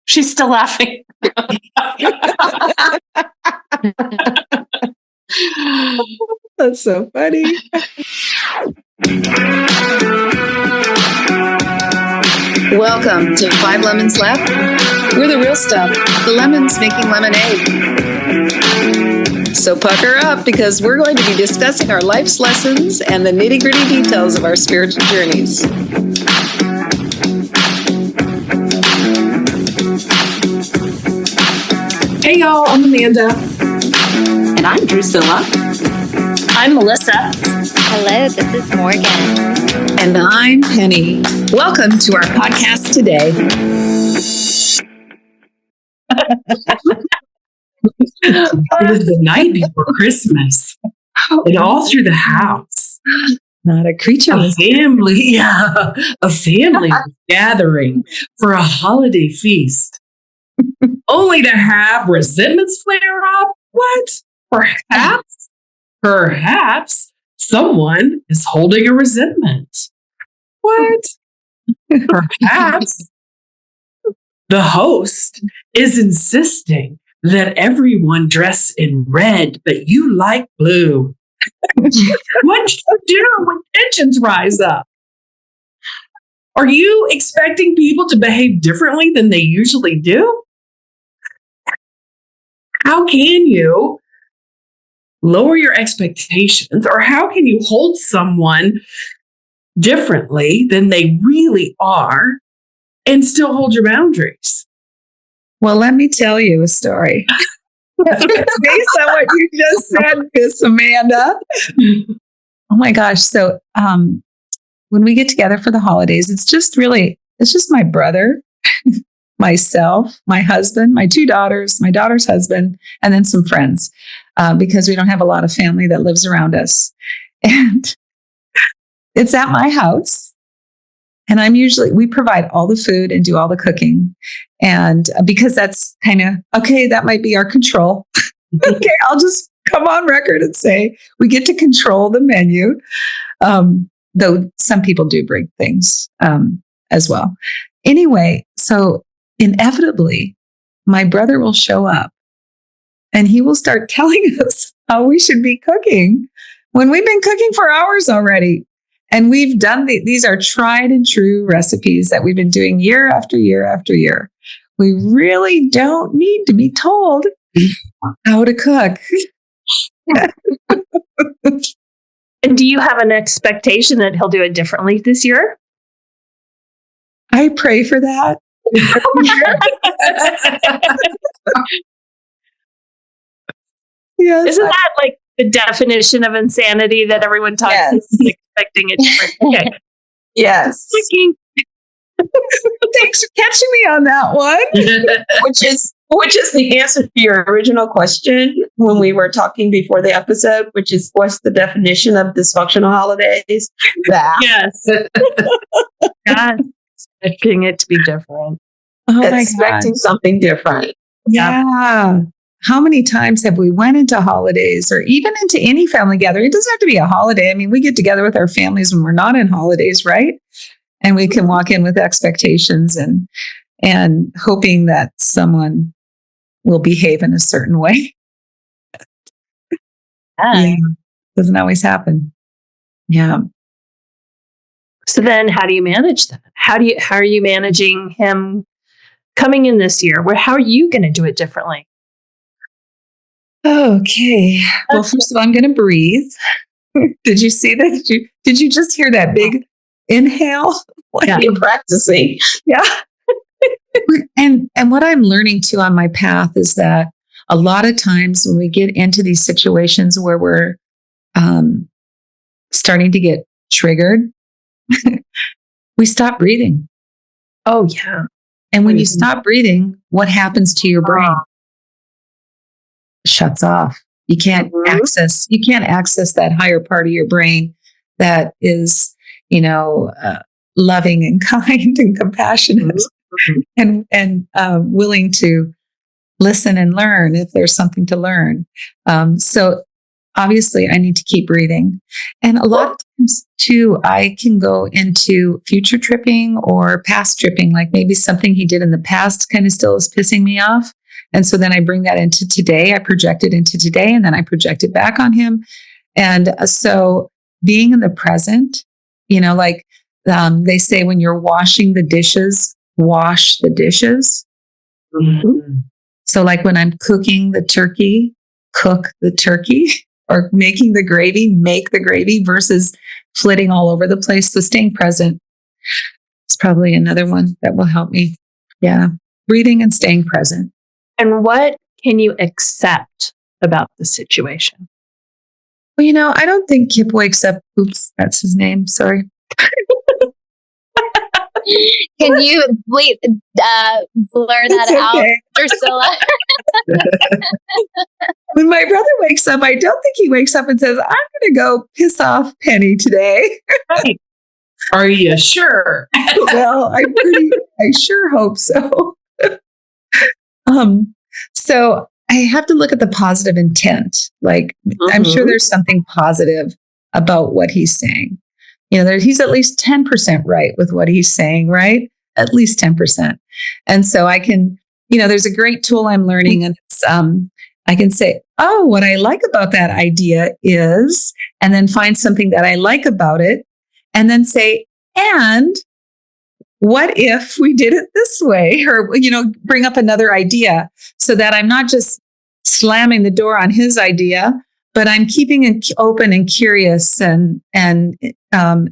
She's still laughing. That's so funny. Welcome to 5 Lemons Left. We're the real stuff, the lemons making lemonade. So pucker up, because we're going to be discussing our life's lessons and the nitty-gritty details of our spiritual journeys. Hey y'all, I'm Amanda. And I'm Drusilla. I'm Melissa. Hello, this is Morgan. And I'm Penny. Welcome to our podcast today. It was the night before Christmas. And all through the house. Not a creature. A family was gathering for a holiday feast. Only to have resentments flare up? What? Perhaps someone is holding a resentment. What? Perhaps the host is insisting that everyone dress in red, but you like blue. What do you do when tensions rise up? Are you expecting people to behave differently than they usually do? How can you lower your expectations, or how can you hold someone differently than they really are and still hold your boundaries? Well, let me tell you a story. Based on what you just said, Miss Amanda. Oh my gosh. So when we get together for the holidays, it's just my brother, myself, my husband, my 2 daughters, my daughter's husband, and then some friends, because we don't have a lot of family that lives around us. And it's at my house. And we provide all the food and do all the cooking. And because that's kind of, okay, that might be our control. Okay, I'll just come on record and say we get to control the menu. Though some people do bring things as well. Anyway, so inevitably, my brother will show up and he will start telling us how we should be cooking when we've been cooking for hours already. And we've done these are tried and true recipes that we've been doing year after year after year. We really don't need to be told how to cook. And do you have an expectation that he'll do it differently this year? I pray for that. Yes. Isn't that like the definition of insanity that everyone talks about, expecting it different? Okay. Yes. Thanks for catching me on that one. Which is the answer to your original question when we were talking before the episode, which is, what's the definition of dysfunctional holidays? That. Yes. God, expecting it to be different. Oh expecting something different. Yeah. How many times have we went into holidays or even into any family gathering? It doesn't have to be a holiday. I mean, we get together with our families when we're not in holidays, right? And we can walk in with expectations and hoping that someone will behave in a certain way. Yeah. Doesn't always happen. Yeah. So then how do you manage that? How are you managing him coming in this year? How are you going to do it differently? Okay. Well, first of all, I'm going to breathe. Did you see that? Did you just hear that big inhale? Yeah. You're practicing. Yeah. And what I'm learning too on my path is that a lot of times when we get into these situations where we're starting to get triggered, we stop breathing. Oh, yeah. And when you stop breathing, what happens to your brain? Shuts off. You can't access that higher part of your brain that is, loving and kind and compassionate and willing to listen and learn if there's something to learn. So obviously I need to keep breathing. And a lot of too, I can go into future tripping or past tripping, like maybe something he did in the past kind of still is pissing me off. And so then I bring that into today. I project it into today, and then I project it back on him. And so being in the present, like they say, when you're washing the dishes, wash the dishes. Mm-hmm. So like when I'm cooking the turkey, cook the turkey, or making the gravy, make the gravy, versus flitting all over the place. So staying present is probably another one that will help me. Yeah. Breathing and staying present. And what can you accept about the situation? Well, I don't think Kip wakes up. Oops, that's his name. Sorry. Can you blur that out, Drusilla? When my brother wakes up, I don't think he wakes up and says, I'm going to go piss off Penny today. Right. Are you sure? Well, I sure hope so. So I have to look at the positive intent. Like, I'm sure there's something positive about what he's saying. He's at least 10% right with what he's saying, right? At least 10%. And so I can, there's a great tool I'm learning, and it's, I can say, oh, what I like about that idea is, and then find something that I like about it, and then say, and what if we did it this way? Or, bring up another idea, so that I'm not just slamming the door on his idea, but I'm keeping it open and curious, and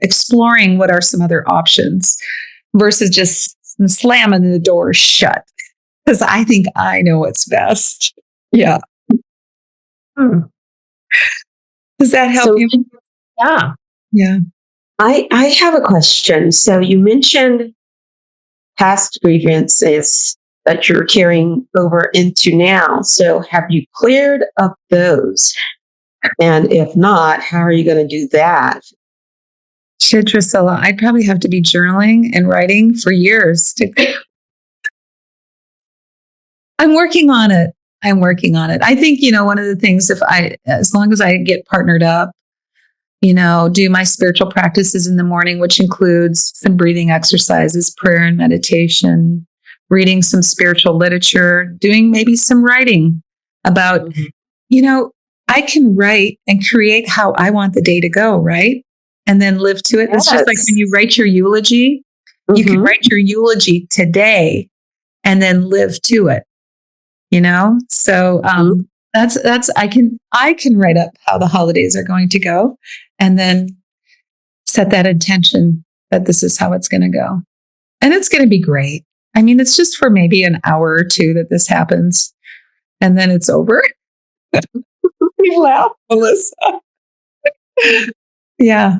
exploring what are some other options, versus just slamming the door shut, because I think I know what's best. Yeah. Does that help you? Yeah. Yeah. I have a question. So you mentioned past grievances that you're carrying over into now. So have you cleared up those? And if not, how are you going to do that? Shit, Drusilla, I'd probably have to be journaling and writing for years. I'm working on it. I think, one of the things, as long as I get partnered up, do my spiritual practices in the morning, which includes some breathing exercises, prayer and meditation, reading some spiritual literature, doing maybe some writing about, I can write and create how I want the day to go, right? And then live to it. Yes. It's just like when you write your eulogy, you can write your eulogy today and then live to it, So that's I can write up how the holidays are going to go, and then set that intention that this is how it's going to go. And it's going to be great. I mean, it's just for maybe an hour or two that this happens, and then it's over. You laugh, Melissa. Yeah.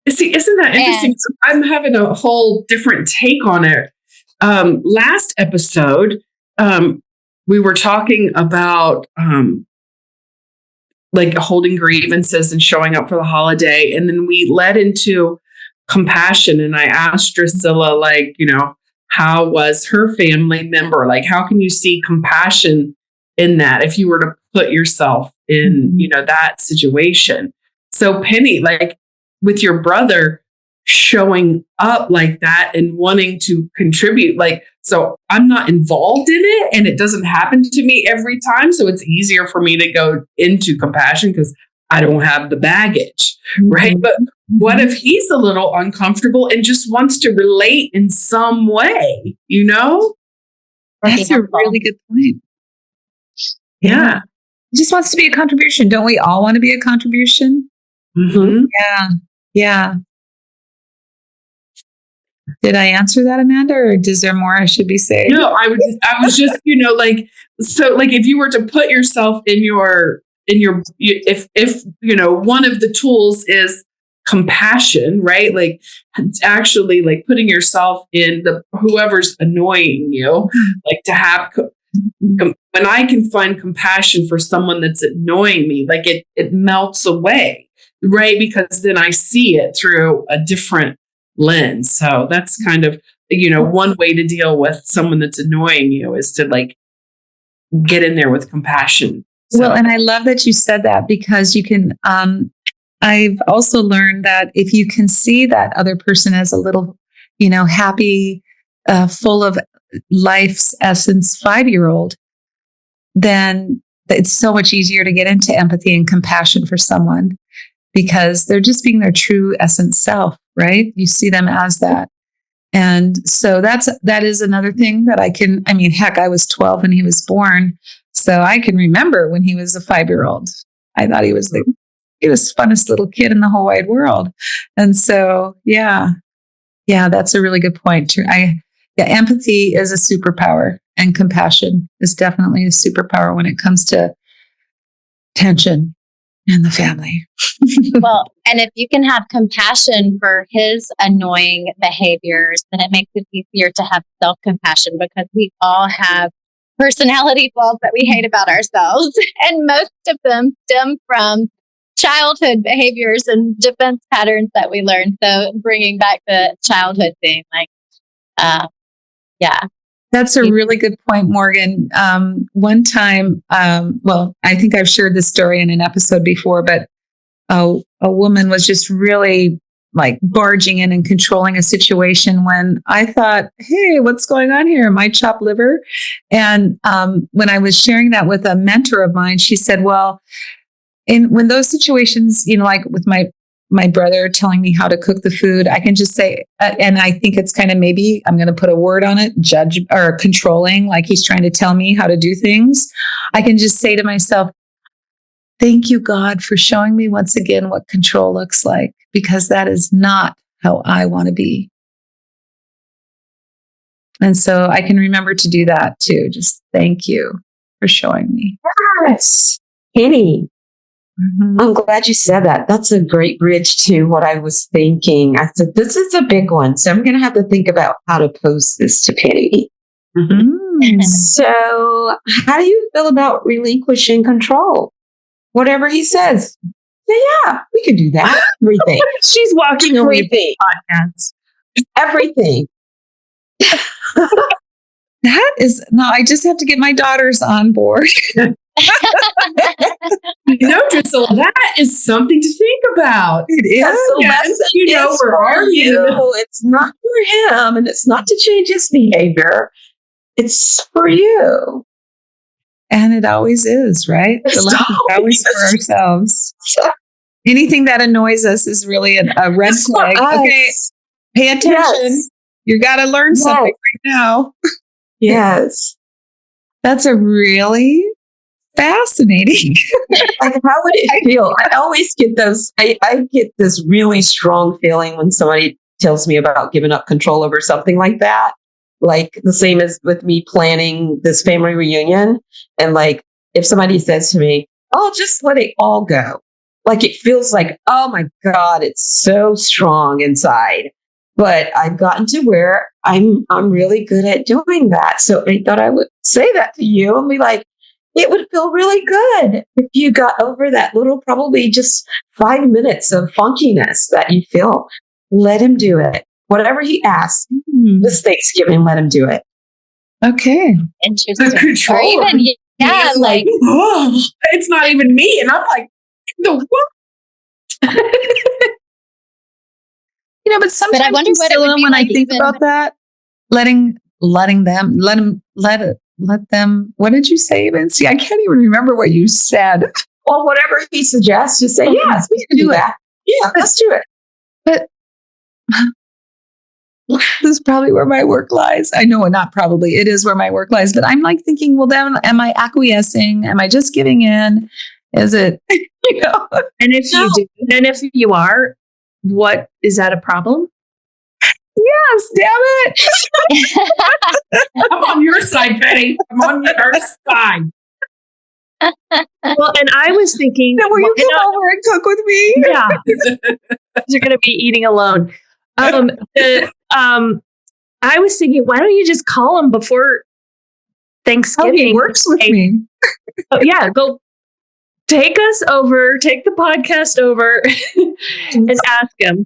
See, isn't that interesting? So I'm having a whole different take on it. Last episode, we were talking about like holding grievances and showing up for the holiday. And then we led into compassion. And I asked Drusilla, how was her family member? Like, how can you see compassion in that if you were to put yourself in, that situation? So Penny, with your brother showing up like that and wanting to contribute, so I'm not involved in it and it doesn't happen to me every time. So it's easier for me to go into compassion because I don't have the baggage, right? But what if he's a little uncomfortable and just wants to relate in some way, That's a really good point. Yeah. He just wants to be a contribution. Don't we all want to be a contribution? Mm-hmm. Yeah. Did I answer that, Amanda, or is there more I should be saying? No, I was just, if you were to put yourself in your, if one of the tools is compassion, right? Like actually putting yourself in whoever's annoying you, to have, when I can find compassion for someone that's annoying me, it melts away, right? Because then I see it through a different lens. So that's kind of, one way to deal with someone that's annoying you is to get in there with compassion. So. Well, and I love that you said that, because you can, I've also learned that if you can see that other person as a little, happy, full of life's essence 5-year-old, then it's so much easier to get into empathy and compassion for someone because they're just being their true essence self, right? You see them as that. And so that is another thing that heck, I was 12 when he was born. So I can remember when he was a 5-year-old. I thought he was the funnest little kid in the whole wide world. And so, yeah, that's a really good point. Empathy is a superpower, and compassion is definitely a superpower when it comes to tension in the family. Well, and if you can have compassion for his annoying behaviors, then it makes it easier to have self-compassion because we all have personality flaws that we hate about ourselves. And most of them stem from childhood behaviors and defense patterns that we learned. So bringing back the childhood thing, That's a really good point, Morgan. One time, I think I've shared this story in an episode before, but a woman was just really like barging in and controlling a situation when I thought, hey, what's going on here? Am I chopped liver? And when I was sharing that with a mentor of mine, she said, well, when those situations, like with my brother telling me how to cook the food, I can just say, and I think it's kind of maybe I'm going to put a word on it, judge or controlling, like he's trying to tell me how to do things. I can just say to myself, thank you, God, for showing me once again what control looks like, because that is not how I want to be. And so I can remember to do that too. Just thank you for showing me. Yes. Penny, I'm glad you said that. That's a great bridge to what I was thinking. I said, this is a big one. So I'm going to have to think about how to pose this to Penny. So how do you feel about relinquishing control? Whatever he says. Yeah, we can do that. Everything. She's walking away from Everything. podcasts. Everything. I just have to get my daughters on board. Drusilla, that is something to think about. It is. Where are you? It's not for him, and it's not to change his behavior. It's for you. And it always is, right? The lesson is always for ourselves. Anything that annoys us is really a red flag. Okay, pay attention. Yes. You got to learn something right now. Yes. That's a really fascinating. Like, how would it feel? I always get those. I get this really strong feeling when somebody tells me about giving up control over something like that. Like the same as with me planning this family reunion. And like, if somebody says to me, oh, just let it all go. Like, it feels like, oh my God, it's so strong inside. But I've gotten to where I'm really good at doing that. So I thought I would say that to you and be like, it would feel really good if you got over that little, probably just 5 minutes of funkiness that you feel. Let him do it. Whatever he asks, this Thanksgiving, let him do it. Okay. Interesting. The control. Or even, like, oh, it's not even me. And I'm like, the what? But sometimes I wonder what it would be when like I think about that, let them, what did you say, Vinci? I can't even remember what you said. Well, whatever he suggests, just say, yes, we can do that. Yeah, let's do it. But this is probably where my work lies. I know, not probably. It is where my work lies. But I'm like thinking, well, then am I acquiescing? Am I just giving in? Is it, And if you do, and if you are, what is that a problem? Yes, damn it. I'm on your side, Penny. I'm on your side. Well, and I was thinking, will you come over and cook with me? Yeah, you're going to be eating alone. I was thinking, why don't you just call him before Thanksgiving? He works with me. Yeah, go take the podcast over and ask him.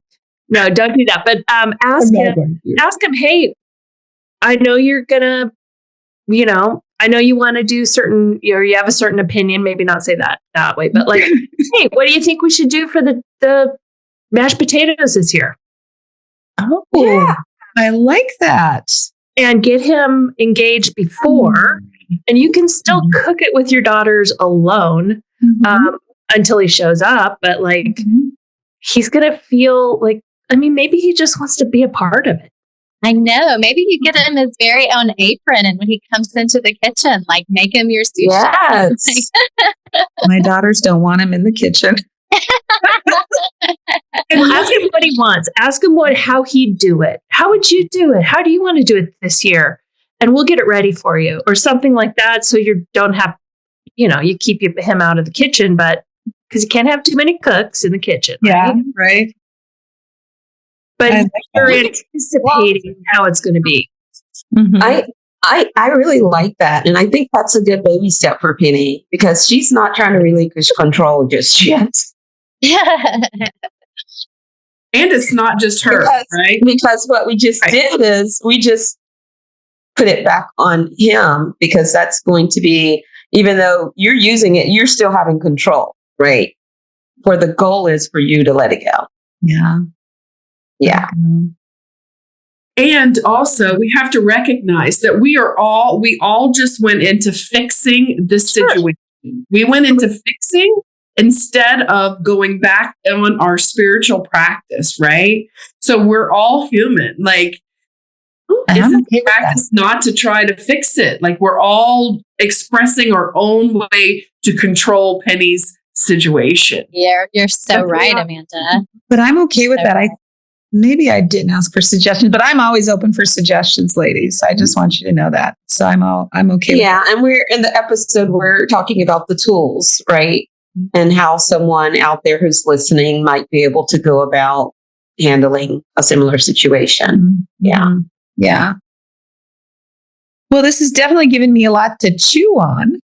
No, don't do that. But ask him, hey, I know you're going to, I know you want to do certain, you have a certain opinion, maybe not say that way, but like, hey, what do you think we should do for the mashed potatoes this year? Oh, Yeah. I like that. And get him engaged before, and you can still cook it with your daughters alone until he shows up. But like, he's going to feel like, I mean, maybe he just wants to be a part of it. I know. Maybe you get him his very own apron, and when he comes into the kitchen, like make him your sous chef. Yes. My daughters don't want him in the kitchen. And ask him what he wants. Ask him how he'd do it. How would you do it? How do you want to do it this year? And we'll get it ready for you, or something like that. So you don't have, you keep him out of the kitchen, but because you can't have too many cooks in the kitchen. Yeah, right. But I like you're that. anticipating how it's going to be. Mhm. I really like that. And I think that's a good baby step for Penny because she's not trying to relinquish control just yet. And it's not just her, right? Because what we just did is we just put it back on him because that's going to be, even though you're using it, you're still having control, right? Where the goal is for you to let it go. Yeah. Yeah. And also, we have to recognize that we all just went into fixing this situation. We went into fixing instead of going back on our spiritual practice, right? So we're all human. Like, isn't the practice not to try to fix it? Like, we're all expressing our own way to control Penny's situation. You're so right, Amanda. But I'm okay with that. Maybe I didn't ask for suggestions, but I'm always open for suggestions, ladies. I just want you to know that. So I'm okay. Yeah, and we're in the episode we're talking about the tools, right? And how someone out there who's listening might be able to go about handling a similar situation. Yeah. Yeah. Well, this has definitely given me a lot to chew on.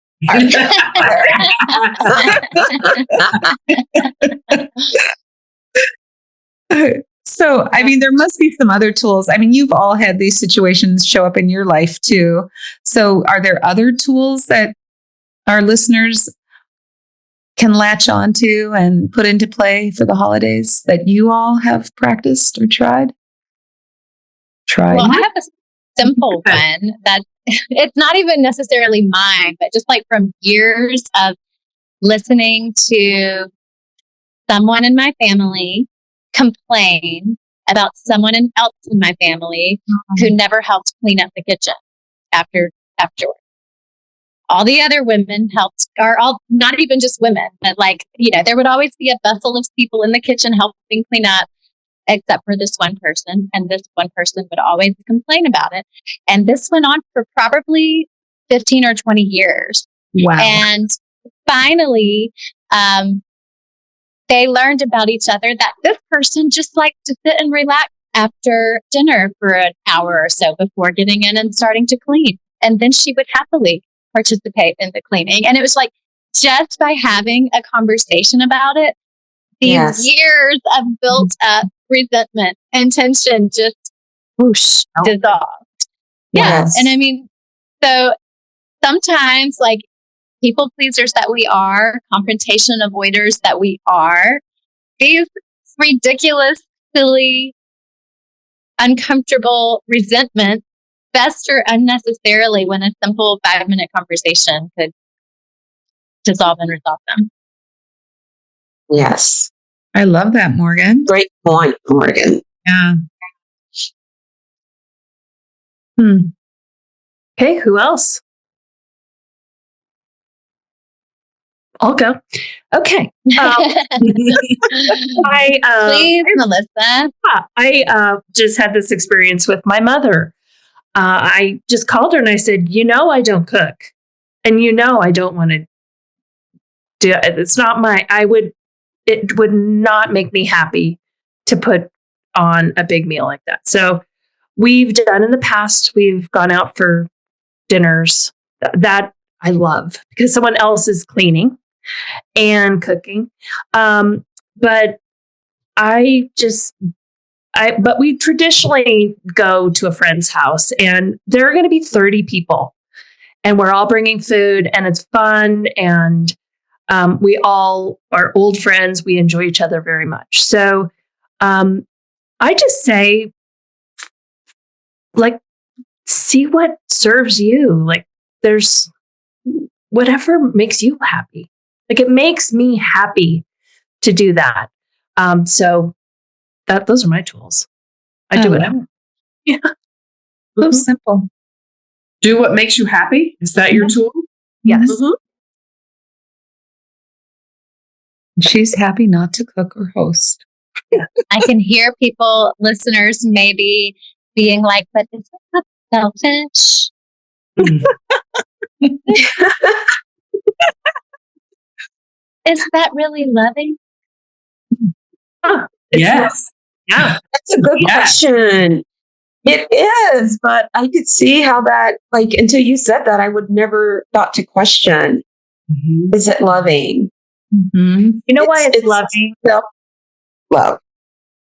So, I mean, there must be some other tools. I mean, you've all had these situations show up in your life too. So are there other tools that our listeners can latch onto and put into play for the holidays that you all have practiced or tried? Well, I have a simple one that it's not even necessarily mine, but just like from years of listening to someone in my family complain about someone else in my family who never helped clean up the kitchen afterward. All the other women helped, or all, not even just women, but like, there would always be a bustle of people in the kitchen helping clean up, except for this one person. And this one person would always complain about it. And this went on for probably 15 or 20 years. Wow. And finally, they learned about each other that this person just liked to sit and relax after dinner for an hour or so before getting in and starting to clean. And then she would happily participate in the cleaning. And it was like, just by having a conversation about it, these years of built up resentment and tension just dissolved. Yeah. And I mean, so sometimes, like, people pleasers that we are, confrontation avoiders that we are, these ridiculous, silly, uncomfortable resentments fester unnecessarily when a simple 5-minute conversation could dissolve and resolve them. Yes. I love that, Morgan. Great point, Morgan. Yeah. Okay, who else? I'll go. Okay. Please, Melissa. I just had this experience with my mother. I just called her and I said, I don't cook. And I don't want to do it. It's not it would not make me happy to put on a big meal like that. So we've done in the past, we've gone out for dinners that I love because someone else is cleaning and cooking. But we traditionally go to a friend's house and there are going to be 30 people. and we're all bringing food, and it's fun, and we all are old friends. We enjoy each other very much. So I just say, like, see what serves you. Like, there's whatever makes you happy. Like, it makes me happy to do that. So those are my tools. I do it. Yeah. So simple. Do what makes you happy. Is that your tool? Yes. She's happy not to cook or host. I can hear people, listeners, maybe being like, but is that selfish? Is that really loving? Yes. Yeah. That's a good question. It is, but I could see how that, like, until you said that, I would never thought to question, is it loving? Mm-hmm. You know why it's loving? Self-love.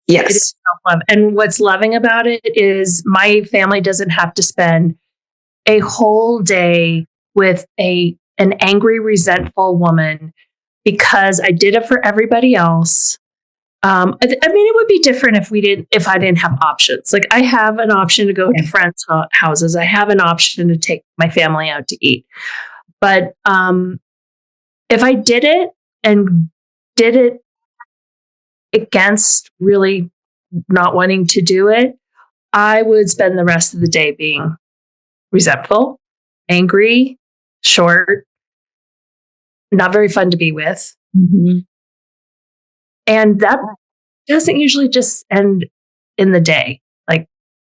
Yes. It is self-love. And what's loving about it is my family doesn't have to spend a whole day with an angry, resentful woman because I did it for everybody else. I mean, it would be different if I didn't have options. Like, I have an option to go to friends' houses. I have an option to take my family out to eat. But if I did it and did it against really not wanting to do it, I would spend the rest of the day being resentful, angry, short, not very fun to be with. Mm-hmm. And that doesn't usually just end in the day. Like,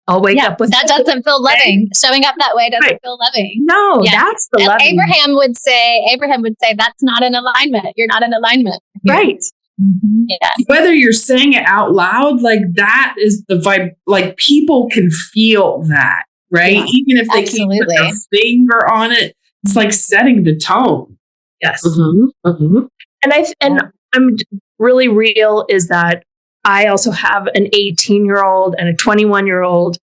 I'll wake up with that doesn't feel loving. Showing up that way doesn't feel loving. No, that's the loving. Abraham would say that's not in alignment. You're not in alignment. Right. Mm-hmm. Yeah. Whether you're saying it out loud, like, that is the vibe. Like, people can feel that, right? Yeah, even if they can't put their finger on it, it's like setting the tone. Yes. Mm-hmm. And I'm really real is that I also have an 18-year-old and a 21-year-old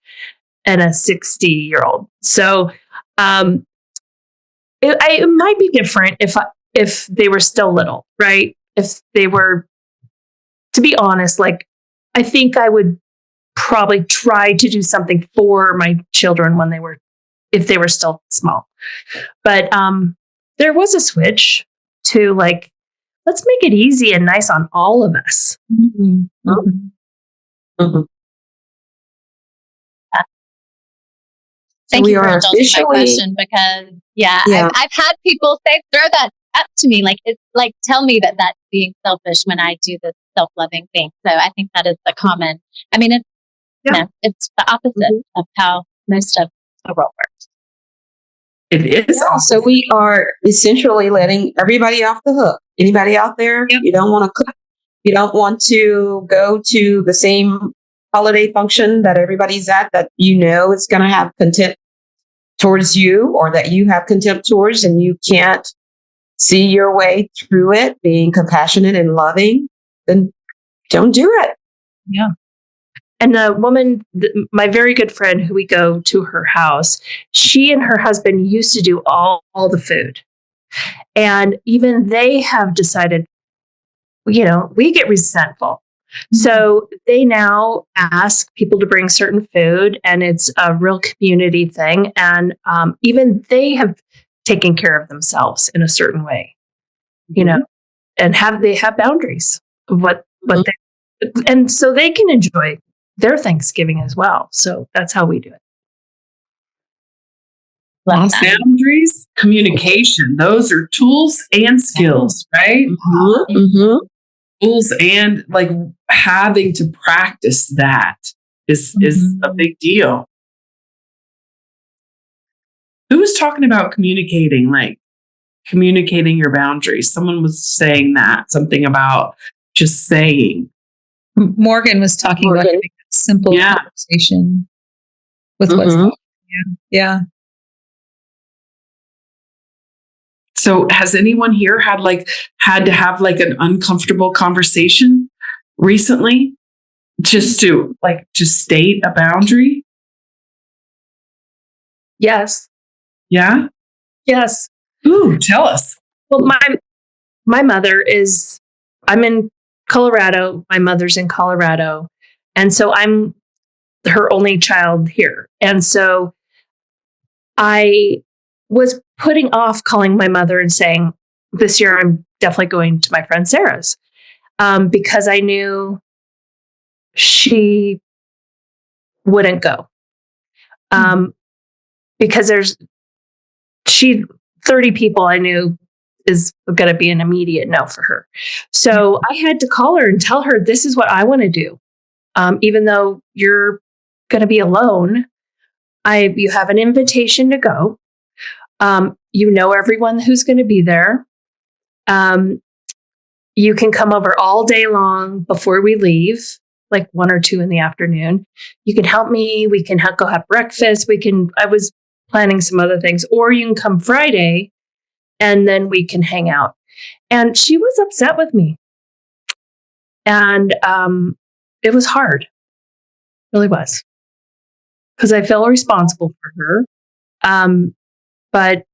and a 60-year-old. So it might be different if they were still little, right? If they were, to be honest, like, I think I would probably try to do something for my children if they were still small. But there was a switch to, like, let's make it easy and nice on all of us. Mm-hmm. Mm-hmm. Thank we you for are indulging my officially- question because Yeah. I've had people throw that up to me, like, it's like, tell me that that's being selfish when I do this self-loving thing. So I think that is the common. I mean, it's the opposite of how most of the world works. It is. Yeah, so we are essentially letting everybody off the hook. Anybody out there? Yep. You don't want to cook. You don't want to go to the same holiday function that everybody's at that you know is going to have contempt towards you, or that you have contempt towards, and you can't see your way through it, being compassionate and loving, then don't do it. Yeah. And the woman, my very good friend who we go to her house, she and her husband used to do all the food. And even they have decided, we get resentful. So they now ask people to bring certain food, and it's a real community thing. And even they have taken care of themselves in a certain way, and they have boundaries of what they, and so they can enjoy their Thanksgiving as well. So that's how we do it. Boundaries, communication, those are tools and skills, right? Mm-hmm. Mm-hmm. Tools, and like having to practice that is a big deal. Who was talking about communicating your boundaries? Someone was saying something about just saying. Morgan was talking about having a simple conversation with what's going on. Yeah. So has anyone here had to have like an uncomfortable conversation recently just to state a boundary? Yes. Yeah. Yes. Ooh, tell us. Well, my mother is, I'm in Colorado. My mother's in Colorado. And so I'm her only child here. And so I was putting off calling my mother and saying, this year I'm definitely going to my friend Sarah's, because I knew she wouldn't go. Because 30 people I knew is going to be an immediate no for her. So I had to call her and tell her, this is what I want to do. Even though you're going to be alone, you have an invitation to go. You know everyone who's going to be there. You can come over all day long before we leave, like 1 or 2 in the afternoon. You can help me. We can go have breakfast. I was planning some other things, or you can come Friday and then we can hang out. And she was upset with me. And it was hard. It really was. Because I feel responsible for her. But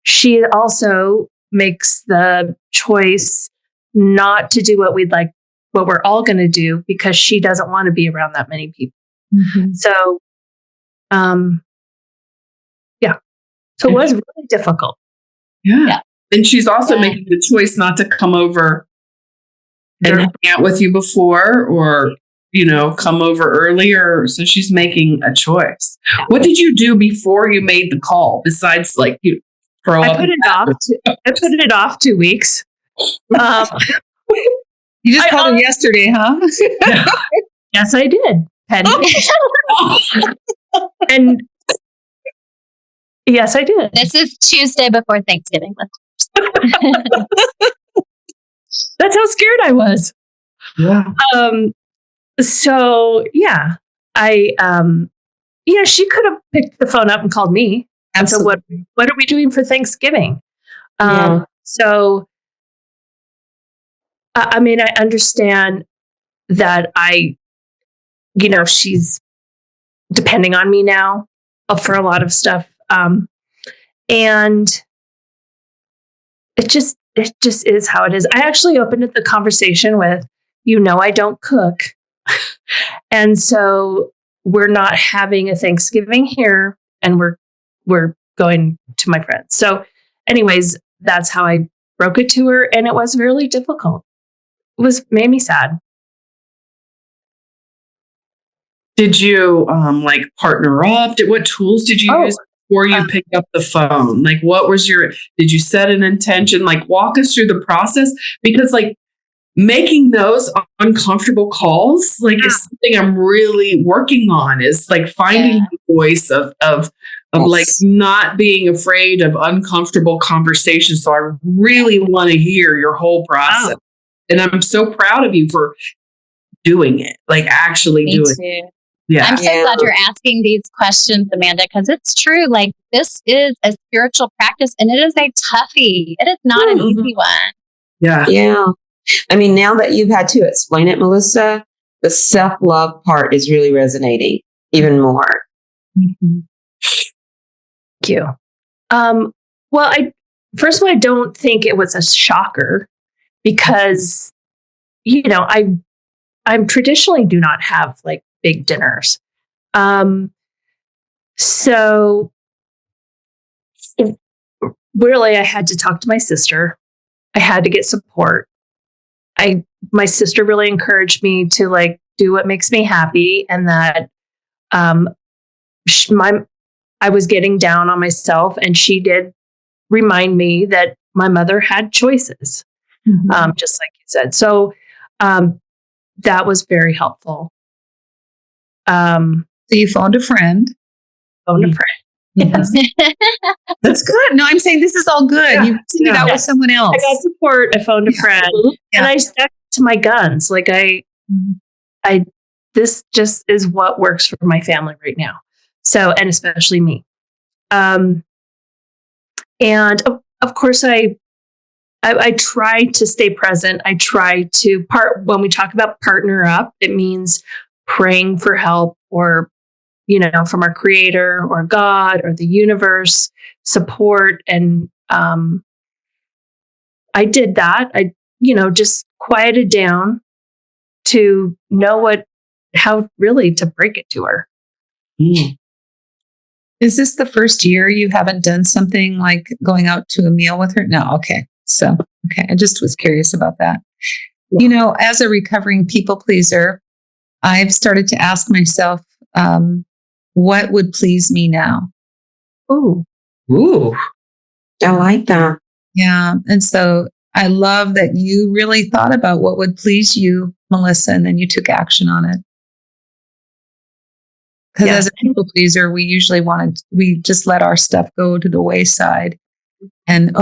she also makes the choice not to do what we're all going to do, because she doesn't want to be around that many people. Mm-hmm. So, yeah. So it was really difficult. Yeah. And she's also making the choice not to come over and hang out with you before, or, come over earlier. So she's making a choice. What did you do before you made the call besides you throw up? I put it off 2 weeks. You just called her yesterday, huh? Yes, I did, Penny. And yes, I did. This is Tuesday before Thanksgiving. That's how scared I was. Yeah. So yeah, she could have picked the phone up and called me. Absolutely. And so what are we doing for Thanksgiving? So, I understand that she's depending on me now for a lot of stuff. And it just is how it is. I actually opened the conversation with, I don't cook. And so we're not having a Thanksgiving here, and we're going to my friends. So anyways, that's how I broke it to her. And it was really difficult. Made me sad. Did you partner up? What tools did you use before you picked up the phone? What was did you set an intention? Walk us through the process, because making those uncomfortable calls is something I'm really working on, is finding the voice of not being afraid of uncomfortable conversations. So I really want to hear your whole process. And I'm so proud of you for doing it, actually Me doing too. it. Yeah. I'm so glad you're asking these questions, Amanda, because it's true. This is a spiritual practice, and it is a toughie. It is not an easy one. Yeah. Yeah. Now that you've had to explain it, Melissa, the self-love part is really resonating even more. Mm-hmm. Thank you. Well, first of all, I don't think it was a shocker, because, I traditionally do not have big dinners. So really I had to talk to my sister. I had to get support. My sister really encouraged me to do what makes me happy, and that I was getting down on myself, and she did remind me that my mother had choices, just like you said. So that was very helpful. So you phoned a friend. Yes. That's good. No, I'm saying this is all good. Yeah. You sent it out with someone else. I got support. I phoned a friend, and I stuck to my guns. This just is what works for my family right now. So, and especially me. And of course, I try to stay present. I try to when we talk about partner up, it means praying for help, or, from our creator or God or the universe, support. And I did that. I, just quieted down to know how really to break it to her. Mm. Is this the first year you haven't done something like going out to a meal with her? No. Okay. So, okay. I just was curious about that. Yeah. As a recovering people pleaser, I've started to ask myself, what would please me now? Ooh. Ooh. I like that. Yeah. And so I love that you really thought about what would please you, Melissa, and then you took action on it. Because Yeah. as a people pleaser, we usually we just let our stuff go to the wayside. And,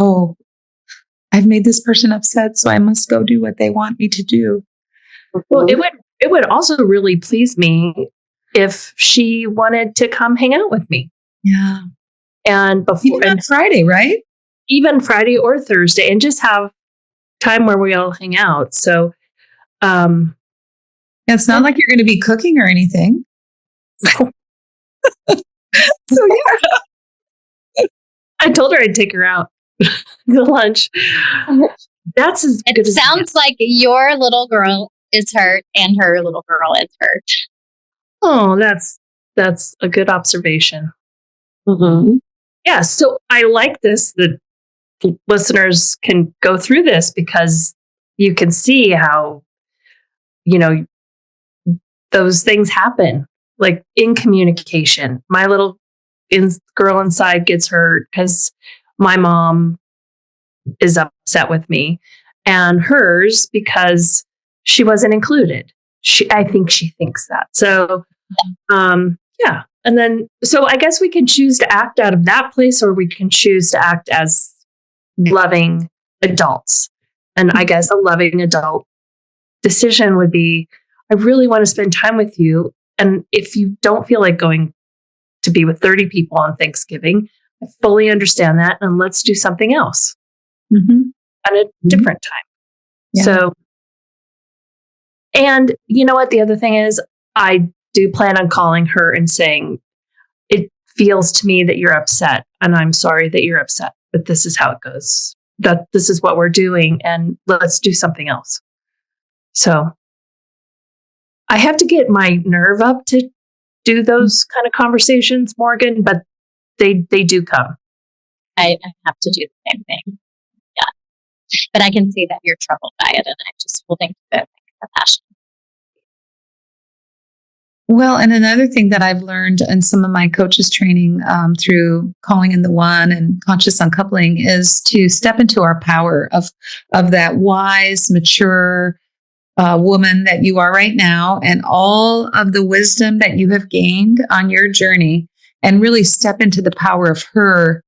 I've made this person upset, so I must go do what they want me to do. Well, it would also really please me if she wanted to come hang out with me. Yeah. And Even on Friday, right? even Friday or Thursday, and just have time where we all hang out. So, It's not like you're going to be cooking or anything. So, yeah. I told her I'd take her out to lunch. That's as good It as sounds like your little girl is hurt and her little girl is hurt. Oh, that's a good observation. Mm-hmm. Yeah, so I like this that listeners can go through this because you can see how those things happen, like in communication. My little girl inside gets hurt because my mom is upset with me, and hers because she wasn't included. I think she thinks that. So, yeah. And then, so I guess we can choose to act out of that place, or we can choose to act as loving adults. And I guess a loving adult decision would be, I really want to spend time with you. And if you don't feel like going to be with 30 people on Thanksgiving, I fully understand that. And let's do something else at a different time. Yeah. So, and you know what? The other thing is, I do plan on calling her and saying, it feels to me that you're upset, and I'm sorry that you're upset, but this is how it goes. That this is what we're doing, and let's do something else. So I have to get my nerve up to do those kind of conversations, Morgan, but they do come. I have to do the same thing. Yeah. But I can see that you're troubled by it, and I'm just holding to the passion. Well, and another thing that I've learned in some of my coaches training through calling in the one and conscious uncoupling is to step into our power of that wise, mature woman that you are right now, and all of the wisdom that you have gained on your journey, and really step into the power of her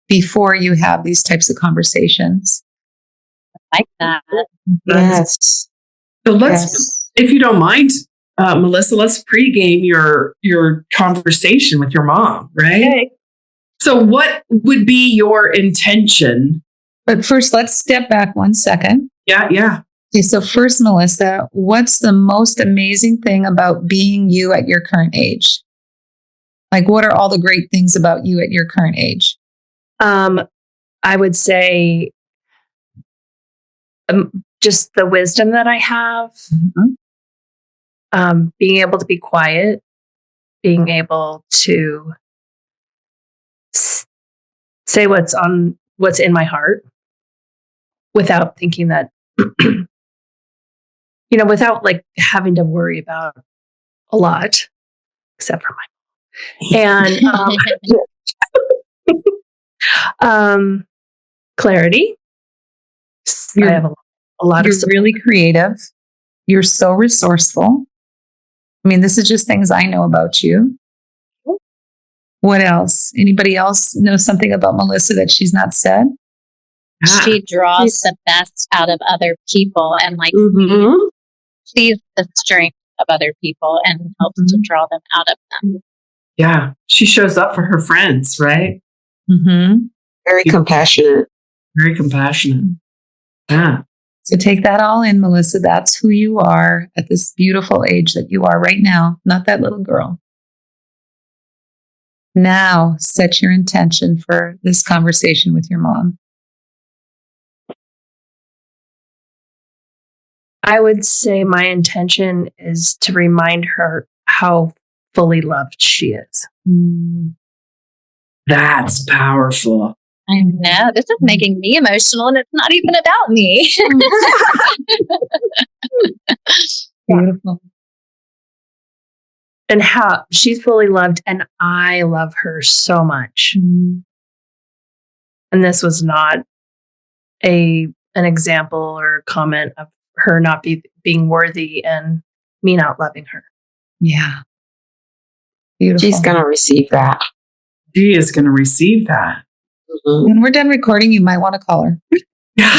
before you have these types of conversations. I like that. Yes. So if you don't mind, Melissa, let's pregame your conversation with your mom, right? Okay. So what would be your intention? But first, let's step back 1 second. Yeah. Okay, so first, Melissa, what's the most amazing thing about being you at your current age? Like, what are all the great things about you at your current age? I would say just the wisdom that I have, being able to be quiet, being able to say what's in my heart without thinking that, without like having to worry about a lot, except for my and clarity. I have a lot of You're really creative. You're so resourceful. I mean, this is just things I know about you. What else? Anybody else know something about Melissa that she's not said? She draws the best out of other people and sees the strength of other people and helps to draw them out of them. Yeah. She shows up for her friends, right? Mm-hmm. Very compassionate. Very compassionate. Yeah. So take that all in, Melissa. That's who you are at this beautiful age that you are right now, not that little girl. Now set your intention for this conversation with your mom. I would say my intention is to remind her how fully loved she is. That's powerful. I know. This is making me emotional, and it's not even about me. Beautiful. And how she's fully loved, and I love her so much. And this was not an example or comment of her not being worthy and me not loving her. Yeah. Beautiful. She's going to receive that. She is going to receive that. Mhm. When we're done recording, you might want to call her. Yeah,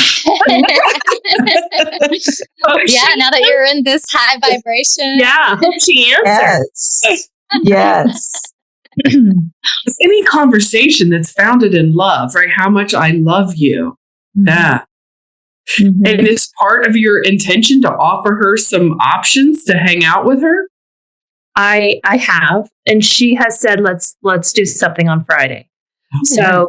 now that you're in this high vibration. Yeah, I hope she answers. Yes. It's any conversation that's founded in love, right? How much I love you. Yeah. Mhm. And it's part of your intention to offer her some options to hang out with her. I have, and she has said let's do something on Friday. So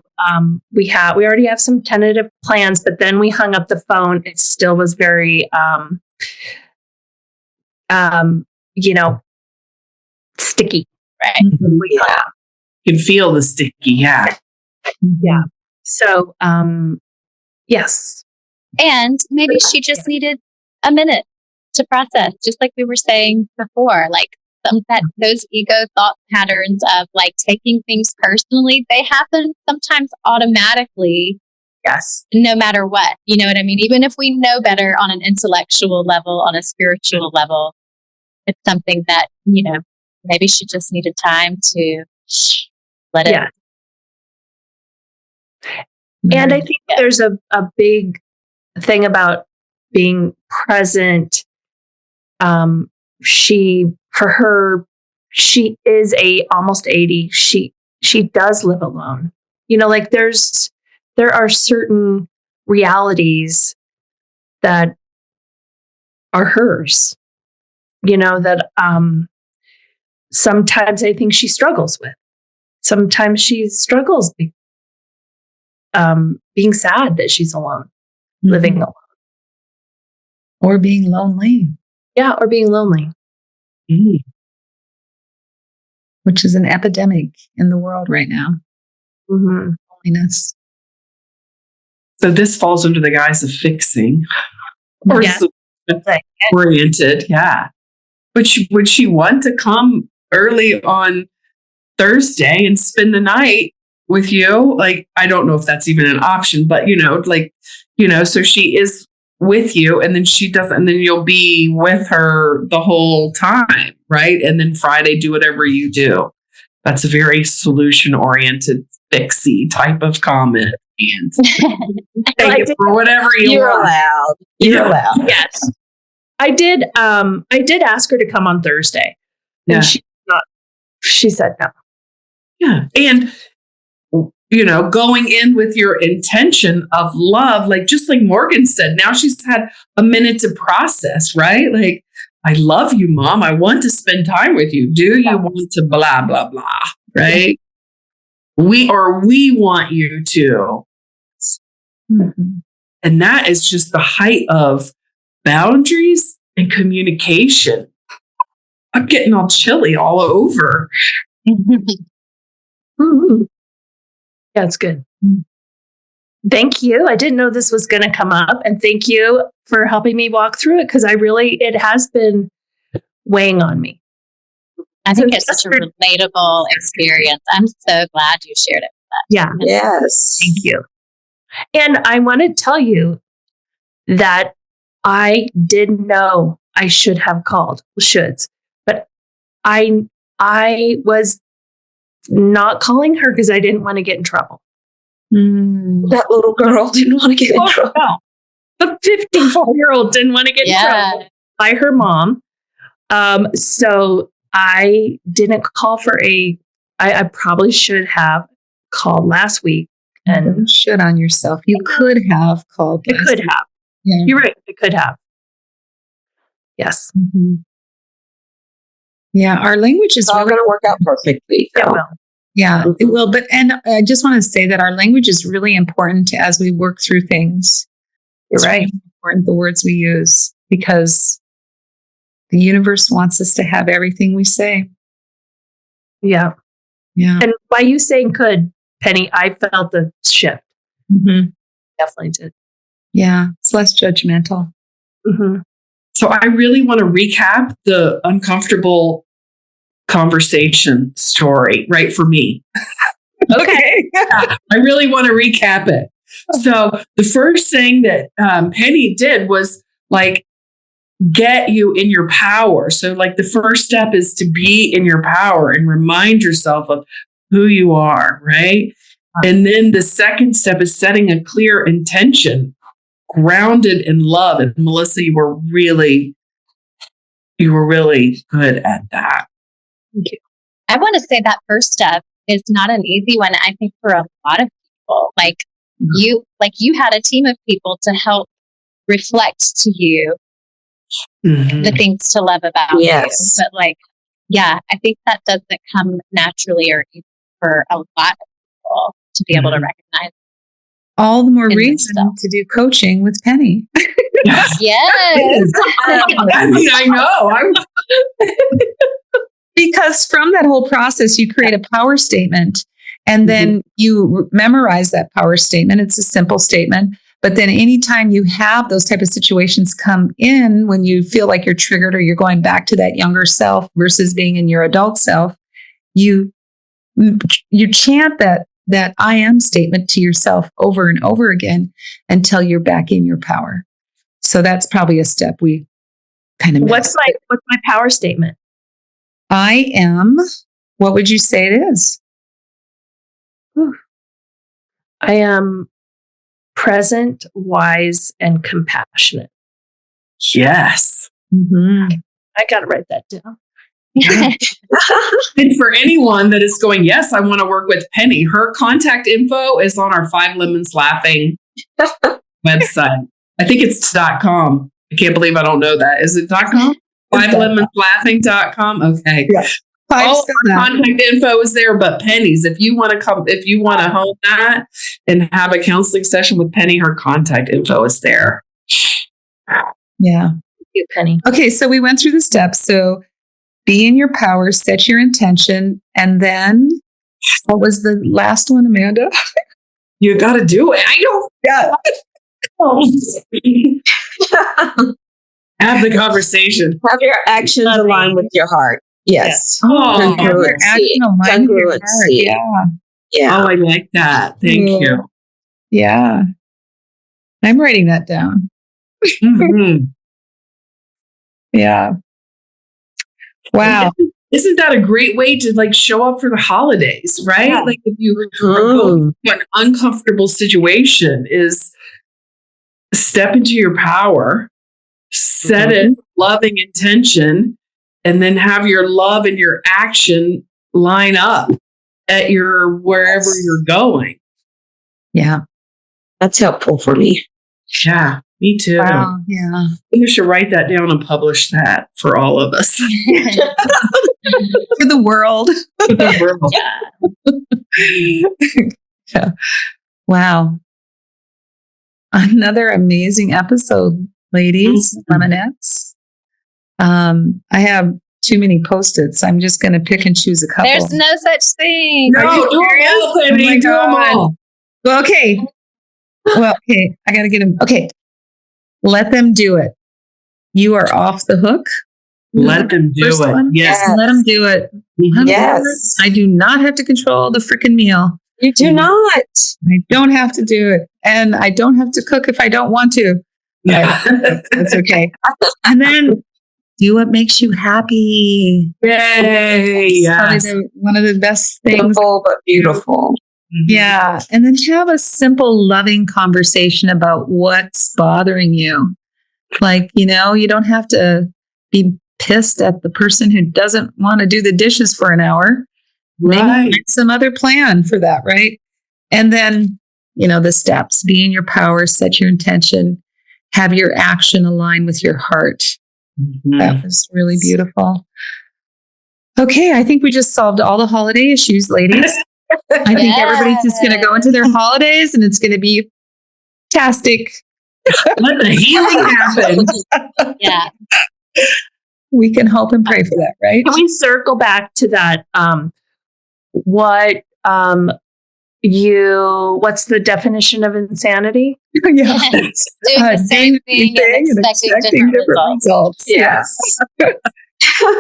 we already have some tentative plans, but then we hung up the phone. It still was very sticky. Right. Yeah. You can feel the sticky, yeah. Yeah. So yes. And maybe she just needed a minute to process, just like we were saying before, like those ego thought patterns of like taking things personally, they happen sometimes automatically. Yes. No matter what, you know what I mean? Even if we know better on an intellectual level, on a spiritual level, it's something that, maybe she just needed time to let it. Yeah. And I think there's a big thing about being present. She is almost 80. She does live alone. Like there are certain realities that are hers, that sometimes I think she struggles with. Sometimes she struggles being sad that she's alone, living alone. Or being lonely. Yeah, or being lonely. Which is an epidemic in the world right now. Mm-hmm. Loneliness. So this falls under the guise of fixing or oriented. Yeah. Would she want to come early on Thursday and spend the night with you? Like, I don't know if that's even an option, but so she is with you and then she doesn't, and then you'll be with her the whole time, right? And then Friday, do whatever you do. That's a very solution-oriented, fixy type of comment. And take it for whatever you're allowed. You're allowed. Yes. I did ask her to come on Thursday. And she said no. Yeah. And going in with your intention of love, like just like Morgan said, now she's had a minute to process, right? Like, I love you, Mom. I want to spend time with you. Do you want to blah, blah, blah, right? We want you to. Mm-hmm. And that is just the height of boundaries and communication. I'm getting all chilly all over. Mm-hmm. Yeah, it's good. Thank you. I didn't know this was going to come up. And thank you for helping me walk through it because it has been weighing on me. I think it's such a relatable experience. I'm so glad you shared it with us. Yeah. Yes. Thank you. And I want to tell you that I did know I should have called, but I was not calling her because I didn't want to get in trouble. That little girl didn't want to get in trouble. No. The 54-year-old didn't want to get in trouble by her mom. So I didn't call I probably should have called last week. And should on yourself. You could have called. It could have. Yeah. You're right. It could have. Yes. Mm-hmm. Yeah. Our language is all going to work out perfectly. It will. Yeah, it will. But, and I just want to say that our language is really important as we work through things. You're It's right. really important, the words we use, because the universe wants us to have everything we say. Yeah. Yeah. And by you saying could, Penny, I felt the shift. Mm-hmm. Definitely did. Yeah. It's less judgmental. Mm-hmm. So I really want to recap the uncomfortable conversation story, right? For me. Okay. I really want to recap it. So the first thing that Penny did was like get you in your power. So like the first step is to be in your power and remind yourself of who you are, right? And then the second step is setting a clear intention, grounded in love. And Melissa, you were really good at that. Thank you. I want to say that first step is not an easy one. I think for a lot of people, like you had a team of people to help reflect to you the things to love about you. But like, yeah, I think that doesn't come naturally or easy for a lot of people to be able to recognize. All the more In reason themselves. to do coaching with Penny. Yes. I mean, I know. Because from that whole process, you create a power statement and then you memorize that power statement. It's a simple statement. But then anytime you have those type of situations come in when you feel like you're triggered or you're going back to that younger self versus being in your adult self, you chant that I am statement to yourself over and over again until you're back in your power. So that's probably a step we kind of What's my power statement? I am, what would you say it is? I am present, wise, and compassionate. Yes. Mm-hmm. I got to write that down. And for anyone that is going, yes, I want to work with Penny, her contact info is on our 5 Lemons Laughing website. I think it's .com. I can't believe I don't know that. Is it .com? 5lemonslaughing.com. Okay. Yeah. All of our contact info is there, but Penny's, if you want to hone that and have a counseling session with Penny, her contact info is there. Yeah. Thank you, Penny. Okay, so we went through the steps. So be in your power, set your intention, and then what was the last one, Amanda? You got to do it. I don't. Yeah. Have the conversation. Have your actions align with your heart. Yes. Oh, Congruency. Yeah. Oh, I like that. Thank you. Yeah. I'm writing that down. Mm-hmm. Yeah. Wow. Isn't that a great way to like show up for the holidays, right? Yeah. Like if you are going through an uncomfortable situation, is step into your power, set it loving intention, and then have your love and your action line up at your wherever you're going. Yeah. That's helpful for me. Yeah, me too. Wow. Yeah. You should write that down and publish that for all of us. For the world. For the world. Yeah. Wow. Another amazing episode, ladies, lemonettes. I have too many Post-its. I'm just going to pick and choose a couple. There's no such thing. No, do them all, Penny. Do them all. Well, okay. I got to get them. Okay. Let them do it. You are off the hook. Let them do First it. one? Yes. Let them do it. Yes. I do not have to control the freaking meal. You do not. I don't have to do it. And I don't have to cook if I don't want to. Yeah. That's okay. And then do what makes you happy. Yay. Yes. Probably one of the best things. Simple but beautiful. Yeah. And then have a simple, loving conversation about what's bothering you. Like, you don't have to be pissed at the person who doesn't want to do the dishes for an hour. Maybe Right. find some other plan for that, right? And then, the steps, be in your power, set your intention, have your action align with your heart. Mhm. That was really beautiful. Okay, I think we just solved all the holiday issues, ladies. I think everybody's just going to go into their holidays and it's going to be fantastic. Let the healing happen. Yeah. We can hope and pray for that, right? Can we circle back to that? What's the definition of insanity? Yeah. Doing the same thing and expecting different results. Yes.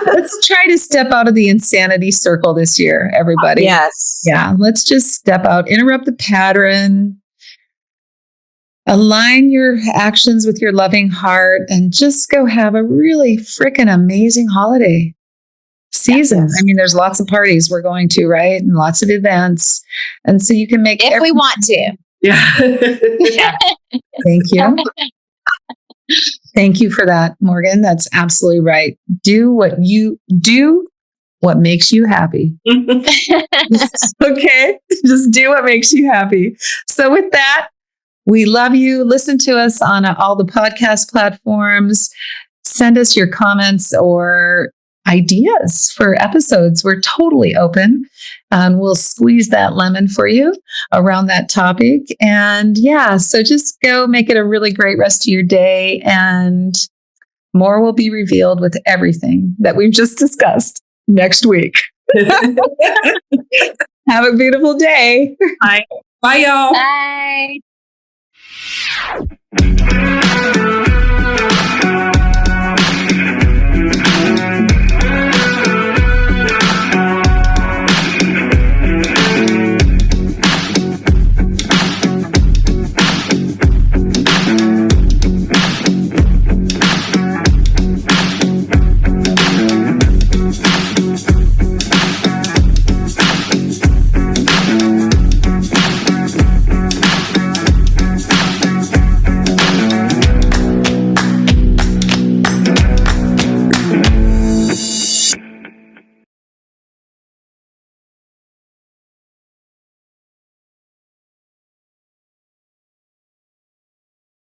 Let's try to step out of the insanity circle this year, everybody. Yes. Yeah, let's just step out, interrupt the pattern, align your actions with your loving heart, and just go have a really freaking amazing holiday season. Yes. I mean, there's lots of parties we're going to, right? And lots of events. And so you can make If we want to. Yeah. Yeah. Thank you. Thank you for that, Morgan. That's absolutely right. Do what makes you happy. Okay. Just do what makes you happy. So with that, we love you. Listen to us on all the podcast platforms. Send us your comments or ideas for episodes. We're totally open and we'll squeeze that lemon for you around that topic. And yeah, so just go make it a really great rest of your day, and more will be revealed with everything that we've just discussed next week. Have a beautiful day. Bye, y'all. Bye.